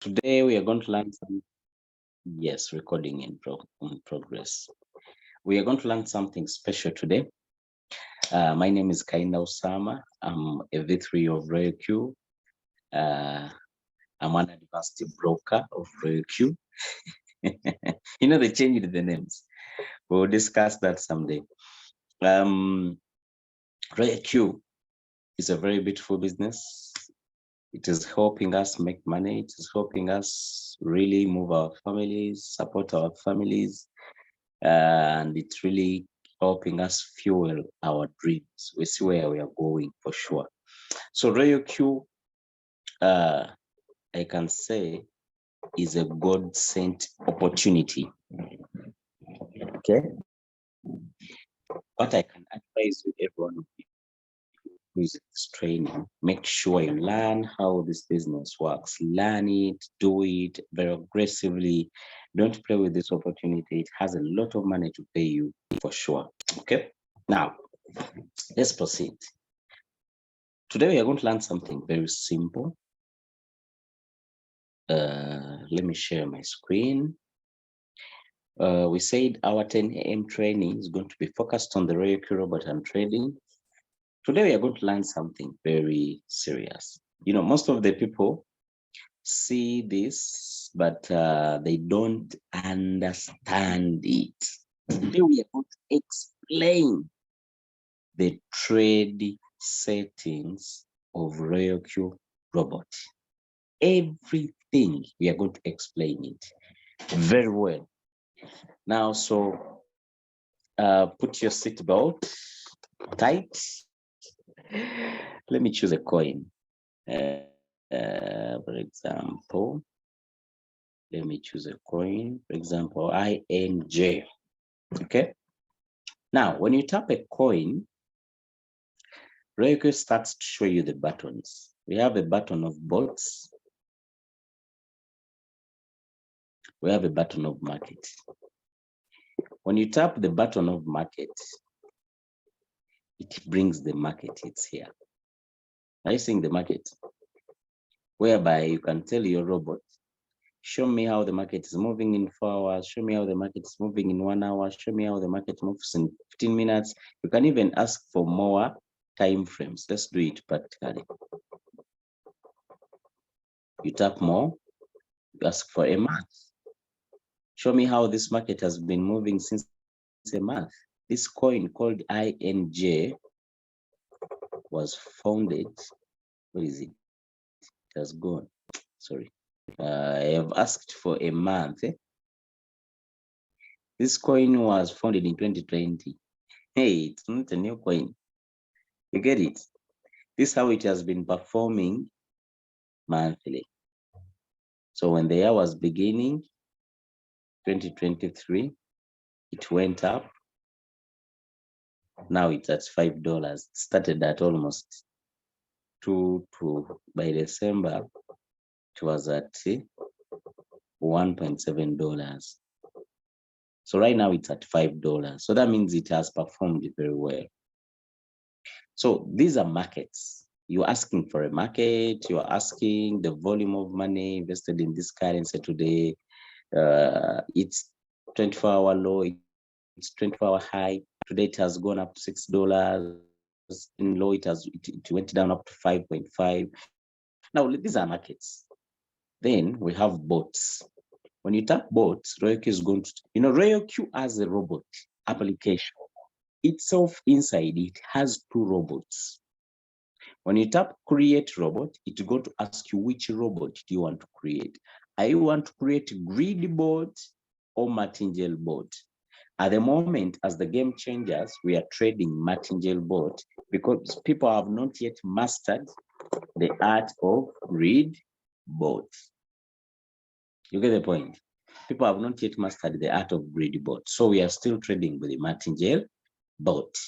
Today we are going to learn some, yes, recording in progress. We are going to learn something special today. My name is Kainda Osama. I'm a V3 of Royal Q. I'm an advanced broker of Royal Q. They changed the names. We'll discuss that someday. Royal Q is a very beautiful business. It is helping us make money. It is helping us really move our families, support our families, and it's really helping us fuel our dreams. We see where we are going for sure. So Royal Q, I can say, is a God-sent opportunity. Okay. What I can advise you, everyone who is this training, make sure you learn how this business works. Learn it, do it very aggressively. Don't play with this opportunity. It has a lot of money to pay you for sure. Okay. Now, let's proceed. Today we are going to learn something very simple. Let me share my screen. We said our 10 a.m. training is going to be focused on the Royal Q robot and trading. Today we are going to learn something very serious. Most of the people see this, but they don't understand it. Today we are going to explain the trade settings of Royal Q robot. Everything, we are going to explain it very well. Now, so put your seatbelt tight. Let me choose a coin. For example, let me choose a coin. For example, INJ. Okay. Now, when you tap a coin, Royal Q starts to show you the buttons. We have a button of bots. We have a button of market. When you tap the button of market, it brings the market. It's here. Are you seeing the market? Whereby you can tell your robot, show me how the market is moving in 4 hours, show me how the market is moving in 1 hour, show me how the market moves in 15 minutes. You can even ask for more time frames. Let's do it practically. You tap more, you ask for a month. Show me how this market has been moving since a month. This coin called INJ was founded. Where is it? It has gone. Sorry. I have asked for a month. This coin was founded in 2020. Hey, it's not a new coin. You get it? This is how it has been performing monthly. So when the year was beginning, 2023, it went up. Now it's at $5. It started at almost $2 by December, it was at $1.7. So right now it's at $5. So that means it has performed very well. So these are markets. You're asking for a market, you're asking the volume of money invested in this currency today. It's 24-hour low, it's 24-hour high. Today it has gone up to $6. In low, it went down up to 5.5. Now these are markets. Then we have bots. When you tap bots, Royal Q is going to, Royal Q as a robot application itself inside it has 2 robots. When you tap create robot, it's going to ask you which robot do you want to create. Are you want to create grid bot or Martingale bot? At the moment, as the game changes, we are trading Martingale bot because people have not yet mastered the art of grid bot. You get the point? People have not yet mastered the art of grid bot. So we are still trading with the Martingale bot.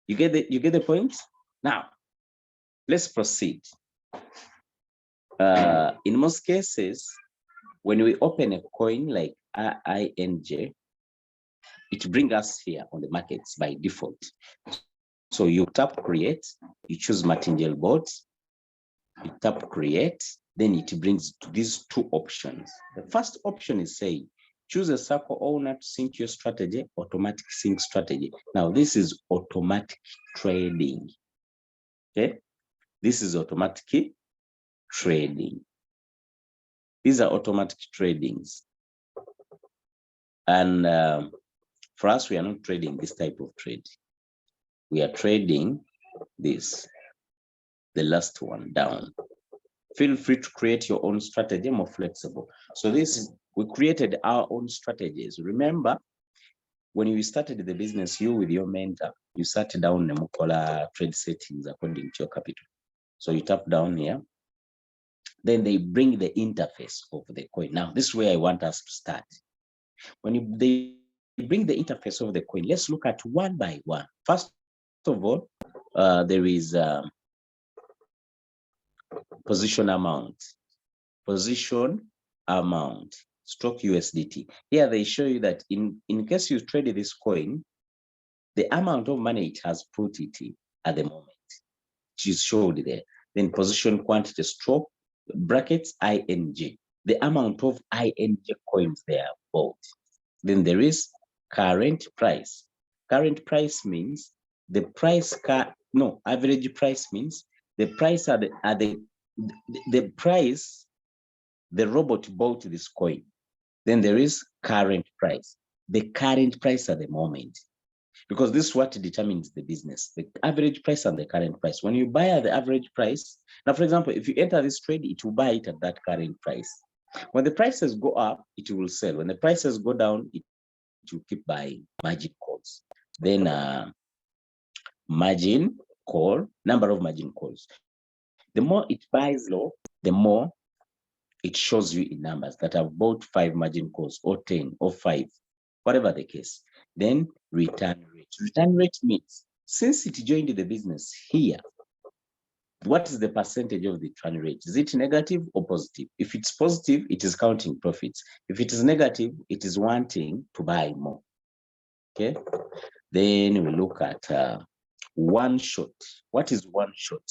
You get the point? Now, let's proceed. In most cases, when we open a coin like INJ, it brings us here on the markets by default. So you tap create, you choose Martingale bot, you tap create, then it brings to these two options. The first option is say, choose a circle owner to sync your strategy, automatic sync strategy. Now, this is automatic trading. Okay, this is automatic trading. These are automatic tradings. And for us, we are not trading this type of trade. We are trading this, the last one down. Feel free to create your own strategy, more flexible. So this is, we created our own strategies. Remember, when you started the business, you with your mentor, you sat down the Mukola trade settings according to your capital. So you tap down here. Then they bring the interface of the coin. Now, this is where I want us to start. When they bring the interface of the coin, let's look at one by one. First of all, there is position amount, stroke USDT. Here they show you that in case you trade this coin, the amount of money it has put it in at the moment, which is showed there. Then position quantity, stroke brackets ING, the amount of ING coins they are bought. Then there is current price. Current price means the price average price means the price the price the robot bought this coin. Then there is current price, the current price at the moment, because this is what determines the business, the average price and the current price. When you buy at the average price, now, for example, if you enter this trade, it will buy it at that current price. When the prices go up, it will sell. When the prices go down, it will keep buying margin calls. Then margin call, number of margin calls. The more it buys low, the more it shows you in numbers that have bought 5 margin calls or 10 or 5, whatever the case. Then return rate. Return rate means since it joined the business here, what is the percentage of the return rate? Is it negative or positive? If it's positive, it is counting profits. If it is negative, it is wanting to buy more. Okay. Then we look at one shot. What is one shot?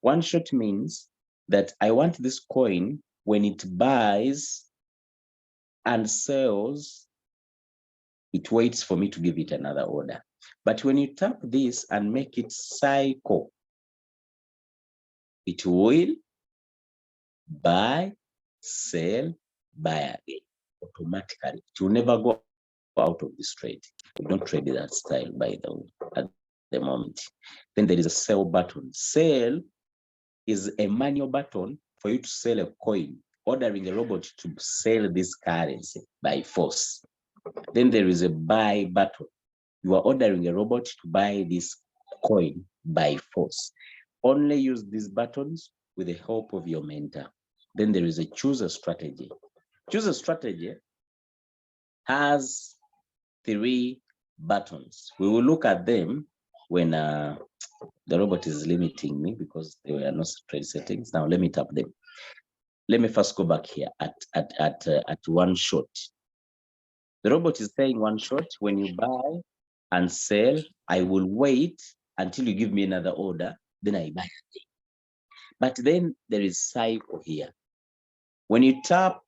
One shot means that I want this coin when it buys and sells, it waits for me to give it another order. But when you tap this and make it cycle, it will buy, sell, buy again automatically. It will never go out of this trade. We don't trade that style, by the way, at the moment. Then there is a sell button. Sell is a manual button for you to sell a coin, ordering a robot to sell this currency by force. Then there is a buy button. You are ordering a robot to buy this coin by force. Only use these buttons with the help of your mentor. Then there is a choose a strategy. Choose a strategy has 3 buttons. We will look at them when the robot is limiting me because they were not trade settings. Now let me tap them. Let me first go back here at one shot. The robot is saying one shot. When you buy and sell, I will wait until you give me another order, then I buy again. But then there is cycle here. When you tap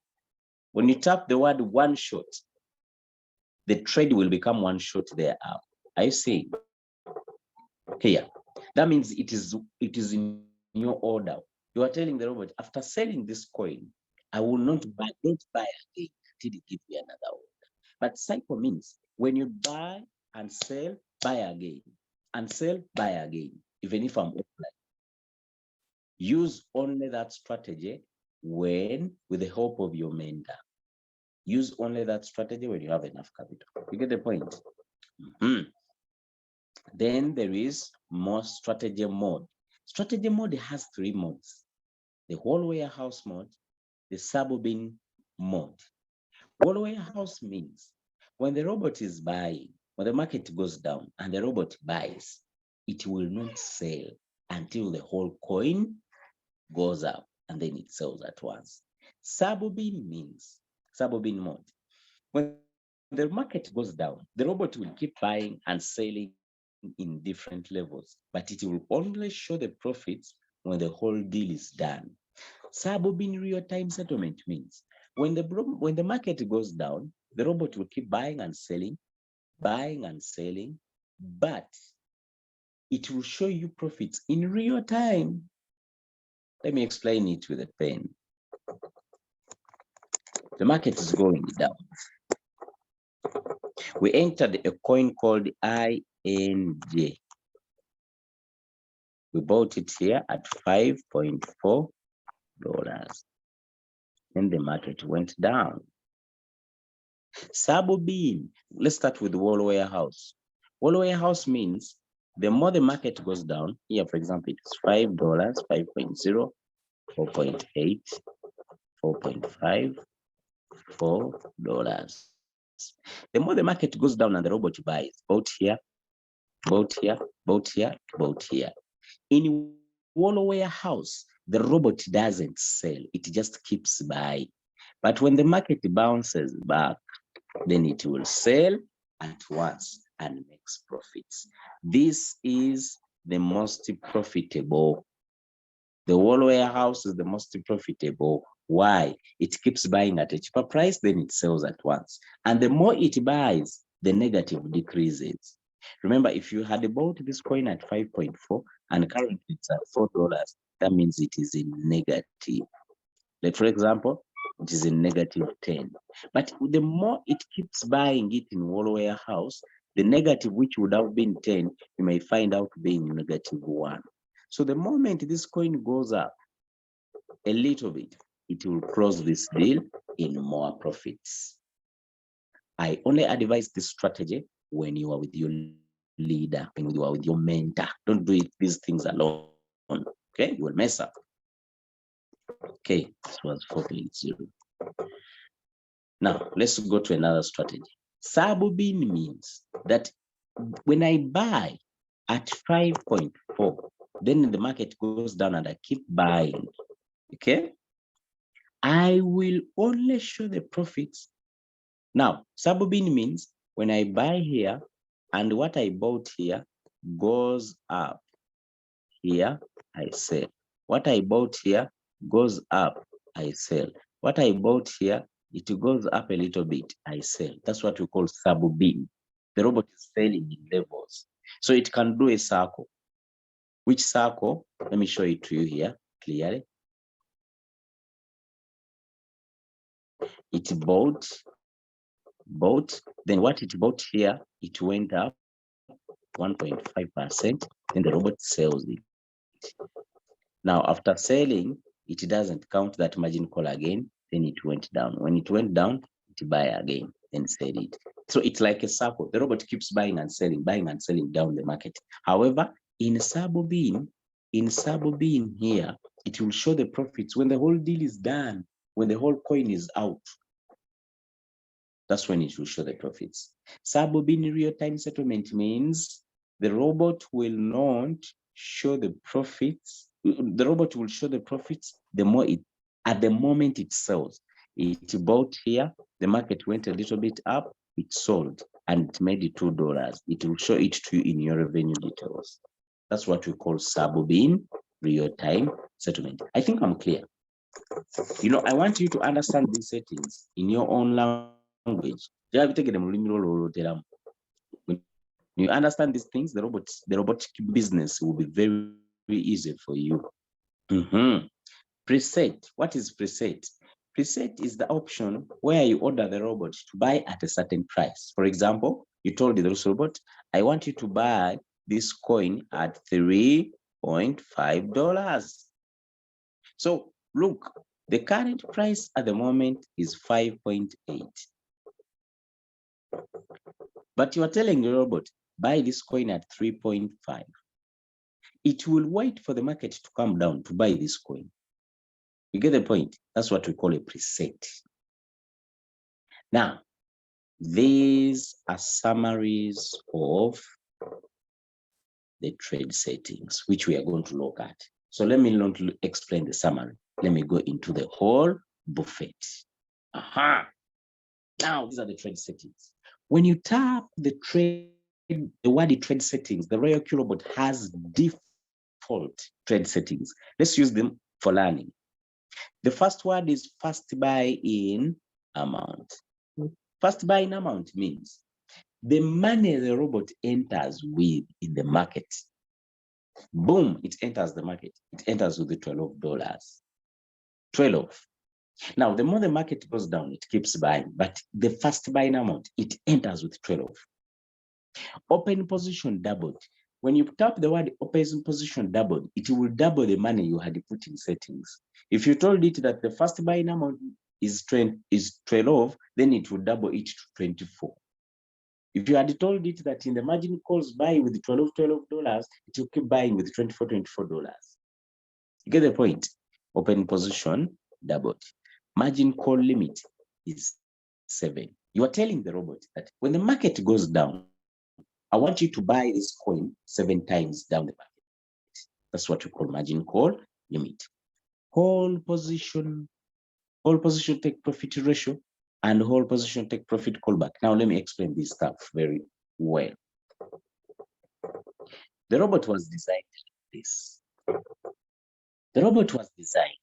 the word one shot, the trade will become one shot there. Are you seeing? Here. That means it is in your order. You are telling the robot, after selling this coin, I will not buy, don't buy again until you give me another order. But cycle means when you buy and sell, buy again, and sell, buy again, even if I'm offline. Use only that strategy when, with the help of your mentor. Use only that strategy when you have enough capital. You get the point? Then there is more strategy mode. Strategy mode has 3 modes. The whole warehouse mode, the sub-bin mode. Whole warehouse means when the robot is buying, when the market goes down and the robot buys, it will not sell until the whole coin goes up and then it sells at once. Sub-bin means, sub-bin mode. When the market goes down, the robot will keep buying and selling in different levels, but it will only show the profits when the whole deal is done. Sub-bin real-time settlement means when the market goes down, the robot will keep buying and selling, but it will show you profits in real time. Let me explain it with a pen. The market is going down. We entered a coin called INJ. We bought it here at $5.4. Then the market went down. Sub-bin, let's start with the wall warehouse. Wall warehouse means the more the market goes down, here for example, it's $5, 5.0, 4.8, 4.5, $4. The more the market goes down and the robot buys, bought here, bought here, bought here, bought here. In wall warehouse, the robot doesn't sell, it just keeps buying. But when the market bounces back, then it will sell at once and makes profits. This is the most profitable. The wall warehouse is the most profitable. Why? It keeps buying at a cheaper price, then it sells at once. And the more it buys, the negative decreases. Remember, if you had bought this coin at 5.4 and currently it's at $4, that means it is in negative. Like for example, it is in negative 10. But the more it keeps buying it in wall warehouse, the negative, which would have been 10, you may find out being negative 1. So the moment this coin goes up a little bit, it will close this deal in more profits. I only advise this strategy when you are with your leader, when you are with your mentor. Don't do these things alone. Okay, you will mess up. Okay, this was 4.0. Now let's go to another strategy. Sub-bin means that when I buy at 5.4, then the market goes down and I keep buying. Okay, I will only show the profits. Now, sub-bin means when I buy here and what I bought here goes up, here I sell. What I bought here goes up, I sell. What I bought here, it goes up a little bit, I sell. That's what we call sub-bin. The robot is selling in levels. So it can do a circle. Which circle? Let me show it to you here clearly. It bought, then what it bought here, it went up 1.5%, then the robot sells it. Now, after selling, it doesn't count that margin call again, then it went down. When it went down, it buy again, then sell it. So it's like a circle. The robot keeps buying and selling down the market. However, in sub-bin here, it will show the profits when the whole deal is done, when the whole coin is out. That's when it will show the profits. Sub-bin real-time settlement means the robot will not show the profits. The robot will show the profits the more at the moment it sells. It bought here, the market went a little bit up, it sold, and it made it $2. It will show it to you in your revenue details. That's what we call sub-bin real-time settlement. I think I'm clear. You know, I want you to understand these settings in your own language. When you understand these things, the robotic business will be very, very easy for you. Preset. What is preset? Preset is the option where you order the robot to buy at a certain price. For example, you told the robot, I want you to buy this coin at $3.5. So look, the current price at the moment is 5.8. But you are telling the robot, buy this coin at 3.5. It will wait for the market to come down to buy this coin. You get the point? That's what we call a preset. Now, these are summaries of the trade settings, which we are going to look at. So let me not explain the summary. Let me go into the whole buffet. Now, these are the trade settings. When you tap the word trade settings, the Royal Q robot has default trade settings. Let's use them for learning. The first word is first buy in amount. First buy in amount means the money the robot enters with in the market. Boom, it enters the market. It enters with the $12. 12. Now, the more the market goes down, it keeps buying, but the first buying amount, it enters with 12. Open position doubled. When you tap the word open position doubled, it will double the money you had put in settings. If you told it that the first buying amount is 12, then it will double it to 24. If you had told it that in the margin calls buy with $12, it will keep buying with $24. You get the point? Open position doubled. Margin call limit is 7. You are telling the robot that when the market goes down, I want you to buy this coin 7 times down the market. That's what we call margin call limit. Whole position take profit ratio, and whole position take profit callback. Now let me explain this stuff very well. The robot was designed like this. The robot was designed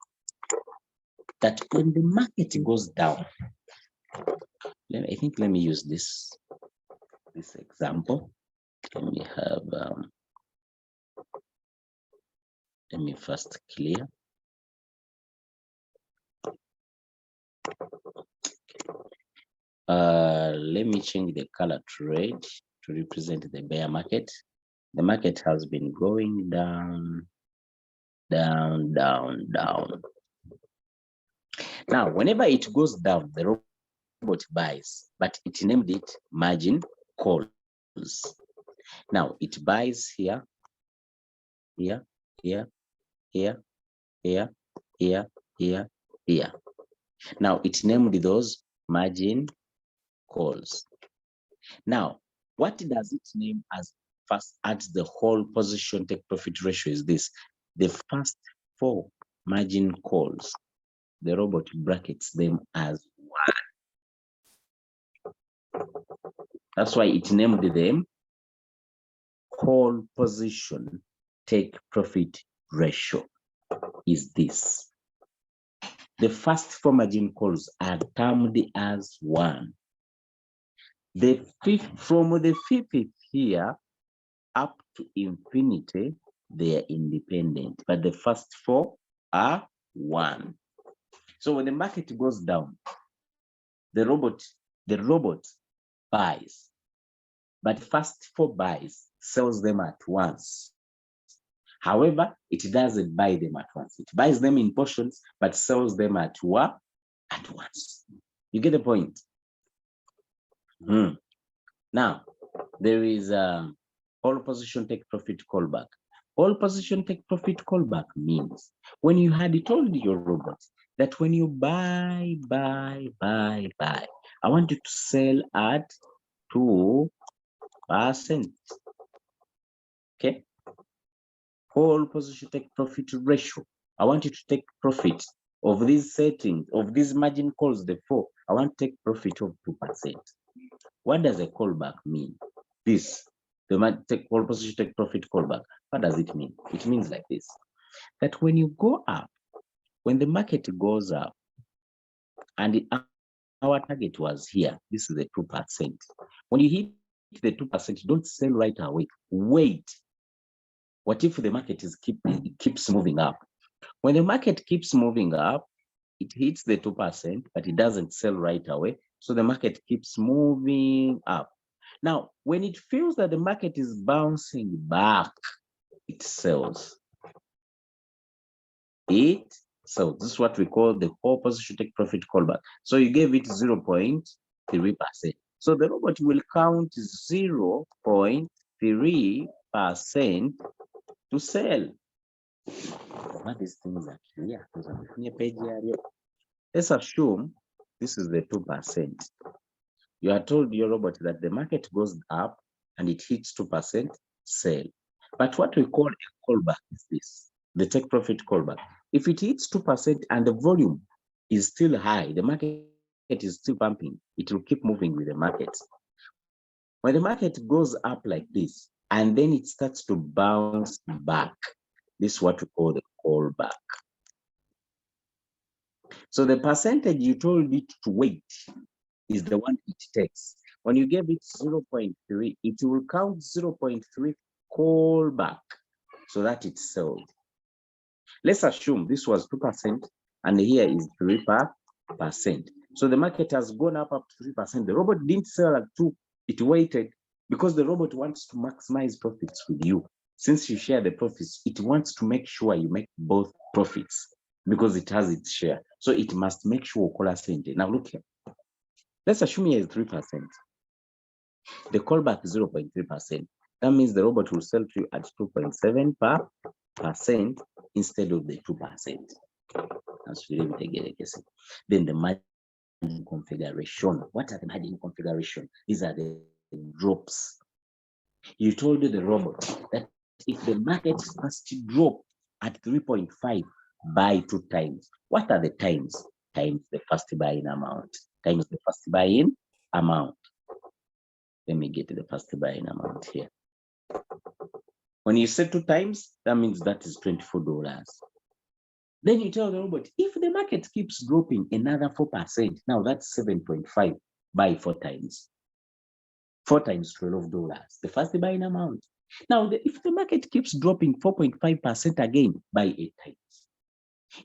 that when the market goes down, let me use this example. Let me first clear. Let me change the color to red to represent the bear market. The market has been going down, down, down, down. Now, whenever it goes down, the robot buys, but it named it margin calls. Now, it buys here, here, here, here, here, here, here, here. Now, it named those margin calls. Now, what does it name as first at the whole position take profit ratio is this? The first 4 margin calls, the robot brackets them as 1. That's why it named them whole position take profit ratio is this. The first 4 margin calls are termed as 1. The fifth, from the 5th here up to infinity, they are independent, but the first 4 are 1. So when the market goes down, the robot buys, but first 4 buys sells them at once. However, it doesn't buy them at once. It buys them in portions, but sells them at once. You get the point? Now, there is whole position take profit callback. Whole position take profit callback means when you had told your robot that when you buy, I want you to sell at 2%. Okay? Whole position take profit ratio. I want you to take profit of these settings, of these margin calls, the 4. I want to take profit of 2%. What does a callback mean? This, the whole position take profit callback. What does it mean? It means like this, that when you go up, when the market goes up, and our target was here, this is the 2%. When you hit the 2%, don't sell right away. Wait. What if the market keeps moving up? When the market keeps moving up, it hits the 2%, but it doesn't sell right away. So the market keeps moving up. Now, when it feels that the market is bouncing back, it sells. So this is what we call the whole position take profit callback. So you gave it 0.3%. So the robot will count 0.3% to sell. What these things are clear. Let's assume this is the 2%. You are told your robot that the market goes up and it hits 2%, sell. But what we call a callback is this, the take profit callback. If it hits 2% and the volume is still high, the market is still pumping, it will keep moving with the market. When the market goes up like this, and then it starts to bounce back, this is what we call the callback. So the percentage you told it to wait is the one it takes. When you gave it 0.3, it will count 0.3 callback so that it's sold. Let's assume this was 2% and here is 3%. So the market has gone up to 3%. The robot didn't sell at 2, it waited because the robot wants to maximize profits with you. Since you share the profits, it wants to make sure you make both profits because it has its share. So it must make sure Okola Sente. Now look here. Let's assume here is 3%. The callback is 0.3%. That means the robot will sell to you at 2.7% instead of the 2%. Then the margin configuration. What are the margin configuration? These are the drops. You told the robot that if the market has to drop at 3.5, buy 2 times. What are the times? Times the first buy-in amount. Times the first buy-in amount. Let me get the first buy-in amount here. When you say 2 times, that means that is $24. Then you tell the robot, if the market keeps dropping another 4%, now that's 7.5, buy 4 times. 4 times $12, the first buying amount. Now, if the market keeps dropping 4.5% again, buy 8 times.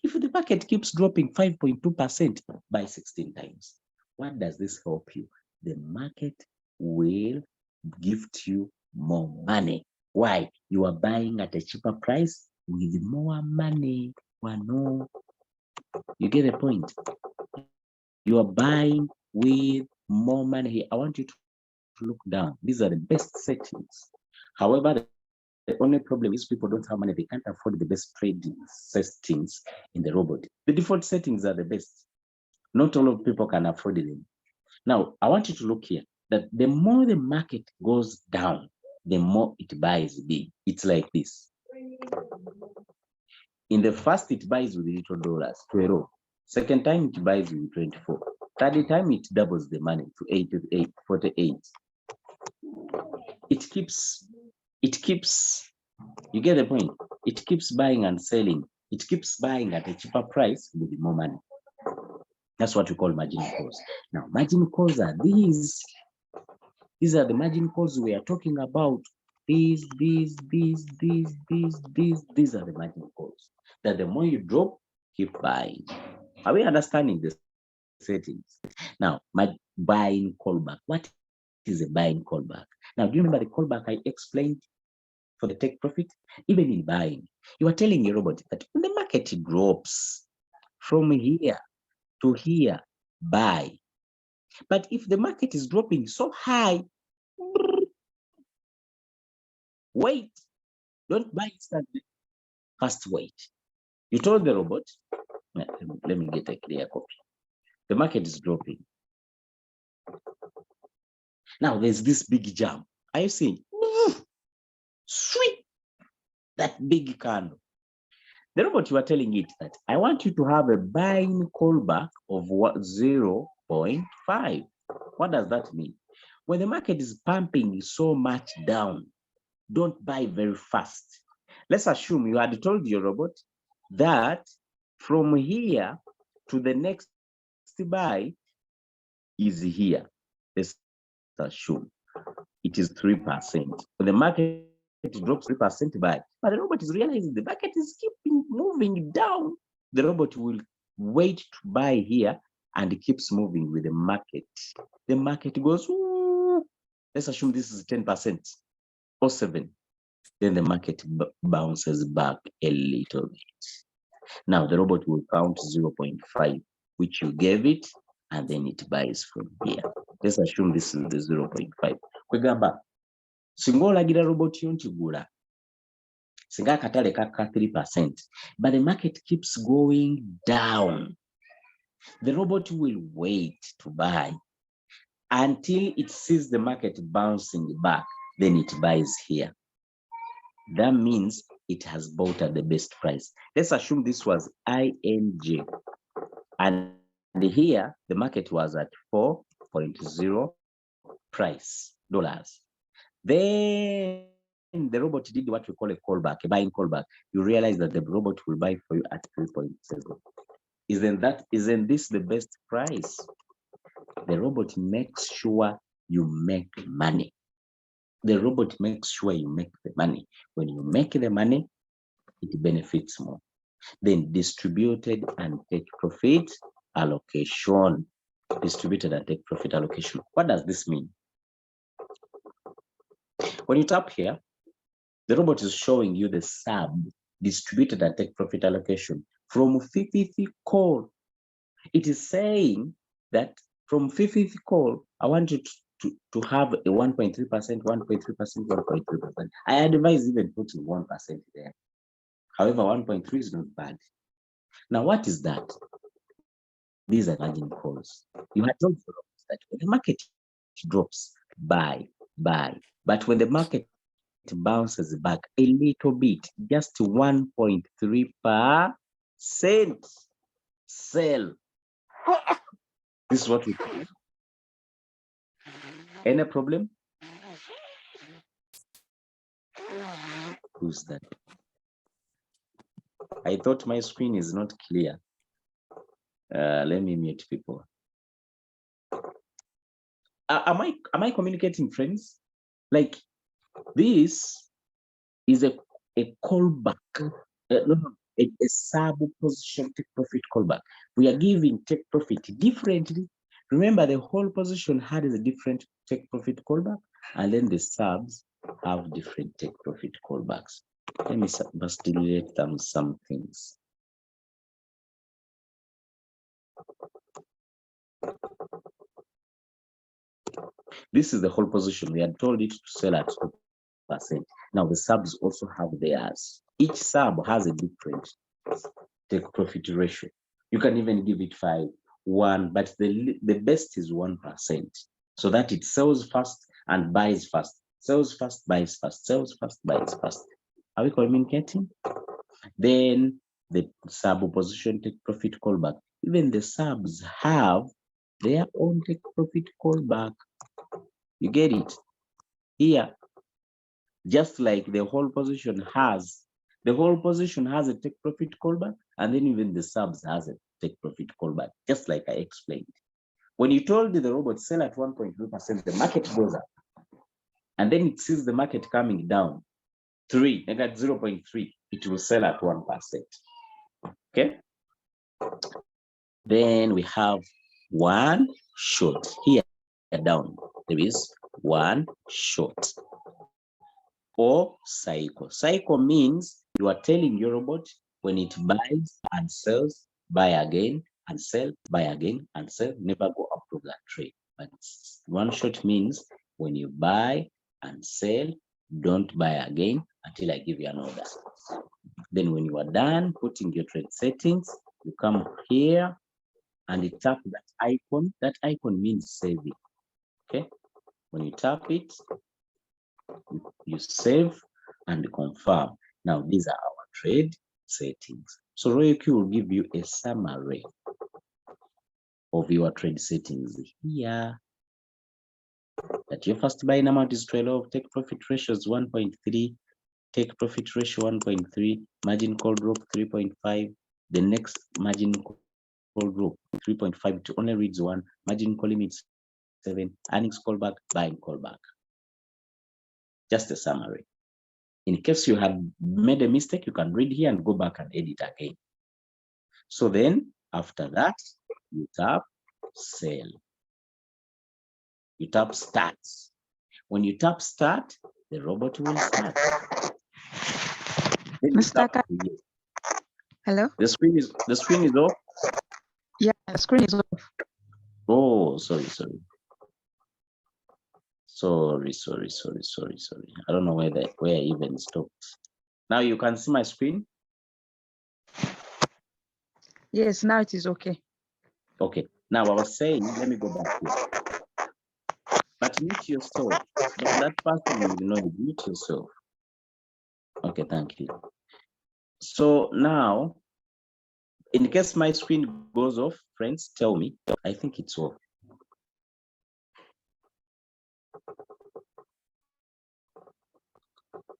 If the market keeps dropping 5.2%, buy 16 times. What does this help you? The market will gift you more money. Why? You are buying at a cheaper price with more money. Well, no, you get the point. You are buying with more money. I want you to look down. These are the best settings. However, the only problem is people don't have money. They can't afford the best trading settings in the robot. The default settings are the best. Not all of people can afford them. Now, I want you to look here that the more the market goes down, the more it buys big. It's like this. In the first, it buys with little dollars, 12. Second time, it buys with 24. Third time, it doubles the money to 88, 48. It keeps, you get the point? It keeps buying and selling. It keeps buying at a cheaper price with more money. That's what we call margin calls. Now, margin calls are these. These are the margin calls we are talking about. These are the margin calls. That the more you drop, keep buying. Are we understanding the settings? Now, my buying callback. What is a buying callback? Now, do you remember the callback I explained for the take profit? Even in buying, you are telling your robot that when the market drops from here to here, buy. But if the market is dropping so high, wait. Don't buy instantly. First wait. You told the robot, let me get a clear copy. The market is dropping. Now there's this big jump. Are you seeing? Sweet. That big candle. The robot, you are telling it that I want you to have a buying callback of 0.5. What does that mean? When the market is pumping so much down, don't buy very fast. Let's assume you had told your robot that from here to the next buy is here. Let's assume it is 3%. When the market drops 3% buy, but the robot is realizing the market is keeping moving down. The robot will wait to buy here and it keeps moving with the market. The market goes, ooh. Let's assume this is 10% or 7. Then the market bounces back a little bit. Now the robot will count 0.5, which you gave it, and then it buys from here. Let's assume this is the 0.5. Kwegamba, singa olagira robot yo nti gula, singa akatale kaka 3%, but the market keeps going down, the robot will wait to buy until it sees the market bouncing back, then it buys here. That means it has bought at the best price. Let's assume this was ING. And here, the market was at 4.0 price dollars. Then the robot did what we call a callback, a buying callback. You realize that the robot will buy for you at 3.7. Isn't this the best price? The robot makes sure you make money. The robot makes sure you make the money. When you make the money, it benefits more. Then distributed and take profit allocation. Distributed and take profit allocation. What does this mean? When you tap here, the robot is showing you the sub distributed and take profit allocation from 50th call. It is saying that from 50th call, I want you to have a 1.3%, 1.3%, 1.3%. I advise even putting 1% there. However, 1.3 is not bad. Now, what is that? These are margin calls. You had told that when the market drops, buy. But when the market bounces back a little bit, just 1.3%, sell. This is what we do. Any problem? Who's that? I thought my screen is not clear. Let me mute people. Am I communicating, friends? Like, this is a callback. A sub position take profit callback. We are giving take profit differently. Remember, the whole position had a different take profit callback, and then the subs have different take profit callbacks. Let me stimulate them some things. This is the whole position. We had told it to sell at 2%. Now the subs also have theirs. Each sub has a different take profit ratio. You can even give it 5, 1, but the best is 1%, so that it sells fast and buys fast. Sells fast, buys fast. Sells fast, buys fast. Are we communicating? Then the sub position take profit callback. Even the subs have their own take profit callback. You get it? Here, just like the whole position has a take profit callback, and then even the subs has a take profit callback, just like I explained. When you told the robot sell at 1.2%, the market goes up, and then it sees the market coming down 3 and at 0.3, it will sell at 1%. Okay. Then we have one short here down. There is one short. Or cycle. Cycle means you are telling your robot when it buys and sells, buy again and sell, buy again and sell, never go up to that trade. But one shot means when you buy and sell, don't buy again until I give you an order. Then when you are done putting your trade settings, you come here and you tap that icon. That icon means saving. Okay. When you tap it, you save and confirm. Now, these are our trade settings. So RoyalQ will give you a summary of your trade settings here. That your first buying amount is 12, take profit ratio is 1.3, take profit ratio 1.3, margin call group 3.5, the next margin call group 3.5 to only reads 1, margin call limits 7, earnings callback, buying callback. Just a summary. In case you have made a mistake, you can read here and go back and edit again. So then after that, you tap sell. You tap start. When you tap start, the robot will start. Mr. Hello? The screen is off? Yeah, the screen is off. Oh, sorry. Sorry. I don't know where I even stopped. Now you can see my screen? Yes, now it is okay. Okay. Now I was saying, let me go back here. But mute yourself. That person will know, mute yourself. Okay, thank you. So now, in case my screen goes off, friends, tell me. I think it's off.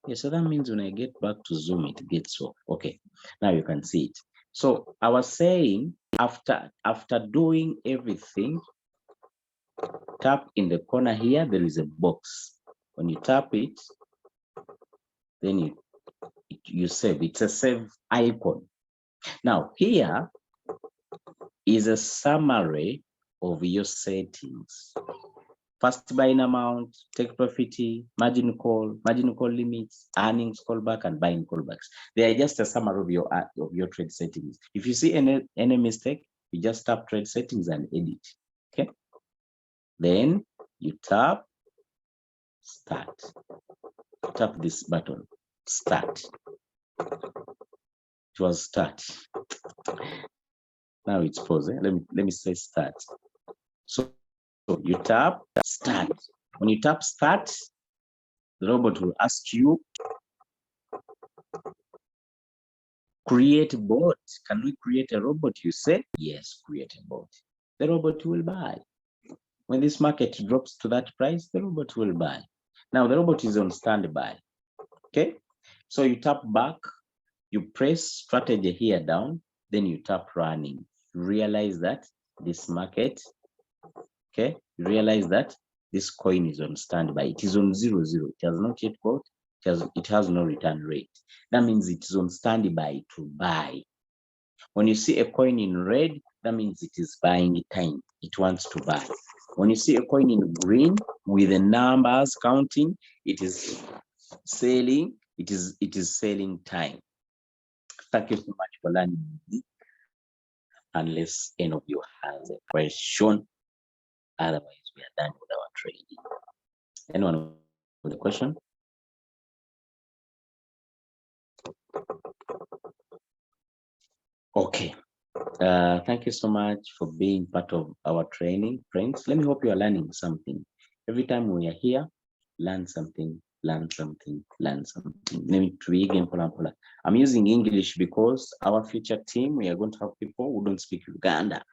Yeah, so that means when I get back to Zoom, it gets off. Okay, now you can see it. So I was saying After doing everything, tap in the corner here, there is a box. When you tap it, then you save. It's a save icon. Now here is a summary of your settings. First buying amount, take profit, margin call limits, earnings callback, and buying callbacks. They are just a summary of your trade settings. If you see any mistake, you just tap trade settings and edit. Okay. Then you tap start. Tap this button, start. It was start. Now it's pause. Let me say start. So you tap start. When you tap start, the robot will ask you, create a bot. Can we create a robot? You say yes, create a bot. The robot will buy. When this market drops to that price, the robot will buy. Now the robot is on standby. Okay, so you tap back, you press strategy here down, then you tap running. You realize that this market, okay, you realize that this coin is on standby. It is on 0, 0. It has not yet got, it has no return rate. That means it is on standby to buy. When you see a coin in red, that means it is buying time. It wants to buy. When you see a coin in green with the numbers counting, it is selling. It is selling time. Thank you so much for learning. Unless any of you has a question, otherwise we are done with our training. Anyone with a question? Okay. Thank you so much for being part of our training, friends. Let me hope you are learning something. Every time we are here, learn something, learn something, learn something. I'm using English because our future team, we are going to have people who don't speak Uganda.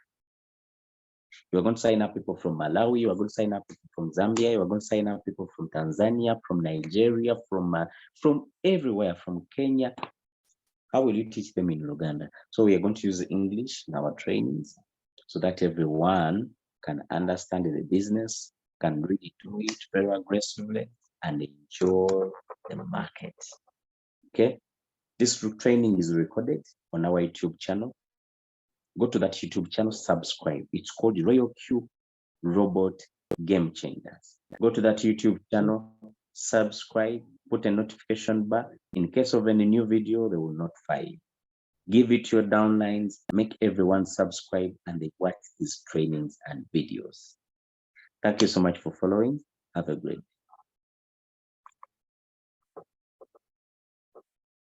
You're going to sign up people from Malawi, you are going to sign up people from Zambia, you are going to sign up people from Tanzania, from Nigeria, from everywhere, from Kenya. How will you teach them in Uganda? So we are going to use English in our trainings so that everyone can understand the business, can really do it very aggressively and enjoy the market. Okay. This training is recorded on our YouTube channel. Go to that YouTube channel, subscribe. It's called Royal Q Robot Game Changers. Go to that YouTube channel, subscribe, put a notification bar. In case of any new video, they will notify you. Give it your downlines, make everyone subscribe, and they watch these trainings and videos. Thank you so much for following. Have a great day.